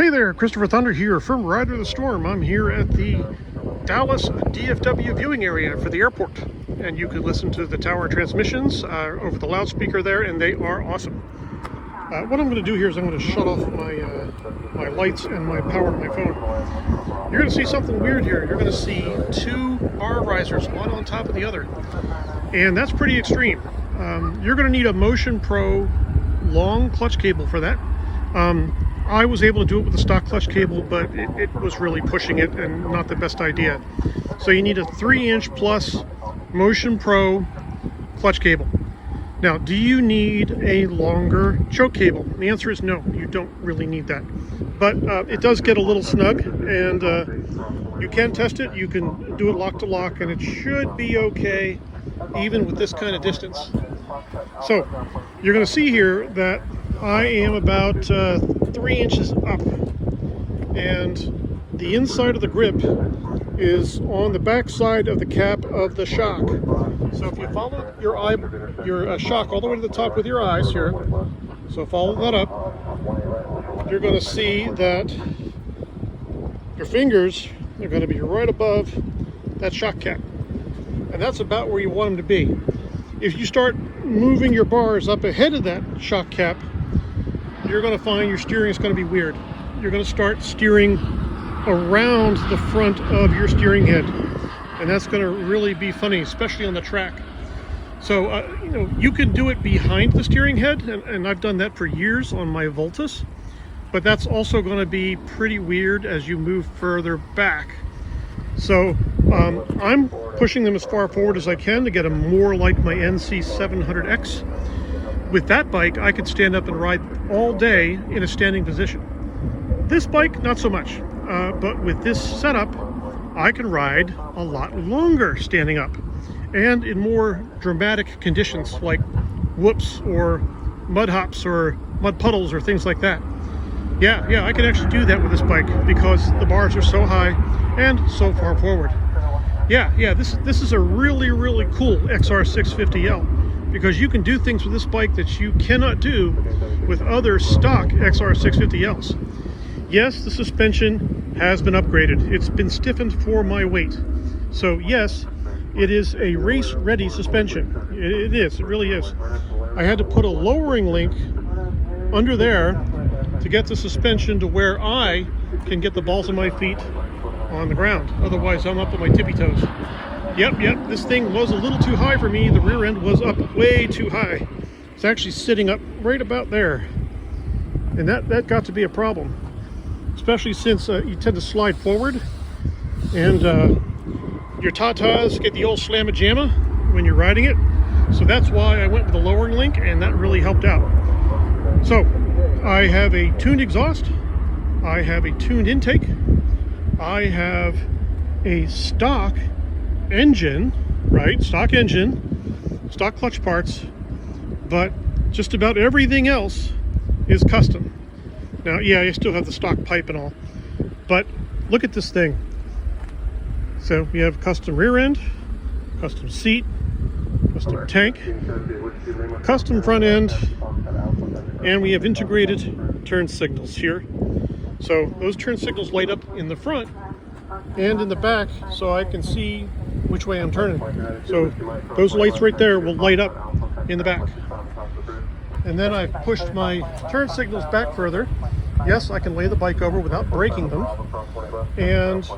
Hey there, Christopher Thunder here from Rider the Storm. I'm here at the Dallas DFW viewing area for the airport. And you can listen to the tower transmissions over the loudspeaker there, and they are awesome. What I'm going to do here is I'm going to shut off my lights and my power to my phone. You're going to see something weird here. You're going to see two bar risers, one on top of the other. And that's pretty extreme. You're going to need a Motion Pro long clutch cable for that. I was able to do it with a stock clutch cable, but it was really pushing it and not the best idea. So you need a 3-inch plus Motion Pro clutch cable. Now, do you need a longer choke cable? The answer is no, you don't really need that. But it does get a little snug, and you can test it. You can do it lock to lock, and it should be okay, even with this kind of distance. So you're going to see here that I am about 3 inches up, and the inside of the grip is on the back side of the cap of the shock. So if you follow your shock all the way to the top with your eyes here, so follow that up, you're going to see that your fingers are going to be right above that shock cap, and that's about where you want them to be. If you start moving your bars up ahead of that shock cap, you're going to find your steering is going to be weird. You're going to start steering around the front of your steering head, and that's going to really be funny, especially on the track. So you can do it behind the steering head, and I've done that for years on my Voltus, but that's also going to be pretty weird as you move further back. So I'm pushing them as far forward as I can to get them more like my xr650L. With that bike, I could stand up and ride all day in a standing position. This bike, not so much. But with this setup, I can ride a lot longer standing up, and in more dramatic conditions like whoops or mud hops or mud puddles or things like that. Yeah, I can actually do that with this bike because the bars are so high and so far forward. Yeah, this is a really, really cool xr650L. Because you can do things with this bike that you cannot do with other stock xr650Ls. Yes, the suspension has been upgraded. It's been stiffened for my weight. So yes, it is a race-ready suspension. It is, it really is. I had to put a lowering link under there to get the suspension to where I can get the balls of my feet on the ground. Otherwise, I'm up on my tippy toes. Yep, this thing was a little too high for me. The rear end was up way too high. It's actually sitting up right about there. And that got to be a problem. Especially since you tend to slide forward. And your tatas get the old slamma-jamma when you're riding it. So that's why I went with the lowering link, and that really helped out. So, I have a tuned exhaust. I have a tuned intake. I have a stock engine, right? Stock engine, stock clutch parts, but just about everything else is custom. Now, yeah, you still have the stock pipe and all, but look at this thing. So we have custom rear end, custom seat, custom tank, custom front end, and we have integrated turn signals here. So those turn signals light up in the front and in the back, so I can see which way I'm turning. So those lights right there will light up in the back. And then I've pushed my turn signals back further. Yes, I can lay the bike over without breaking them. And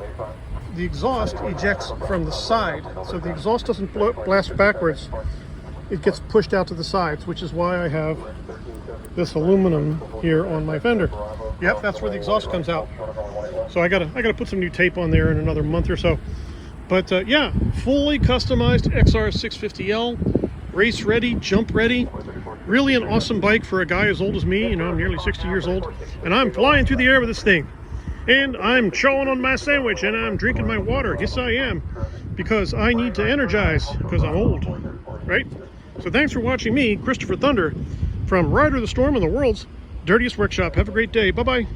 the exhaust ejects from the side. So the exhaust doesn't blast backwards. It gets pushed out to the sides, which is why I have this aluminum here on my fender. Yep, that's where the exhaust comes out. So I gotta put some new tape on there in another month or so. But yeah, fully customized xr650L, race ready, jump ready. Really an awesome bike for a guy as old as me. You know, I'm nearly 60 years old, and I'm flying through the air with this thing. And I'm chewing on my sandwich, and I'm drinking my water. Yes, I am, because I need to energize, because I'm old, right? So thanks for watching me, Christopher Thunder, from Rider the Storm in the world's dirtiest workshop. Have a great day. Bye-bye.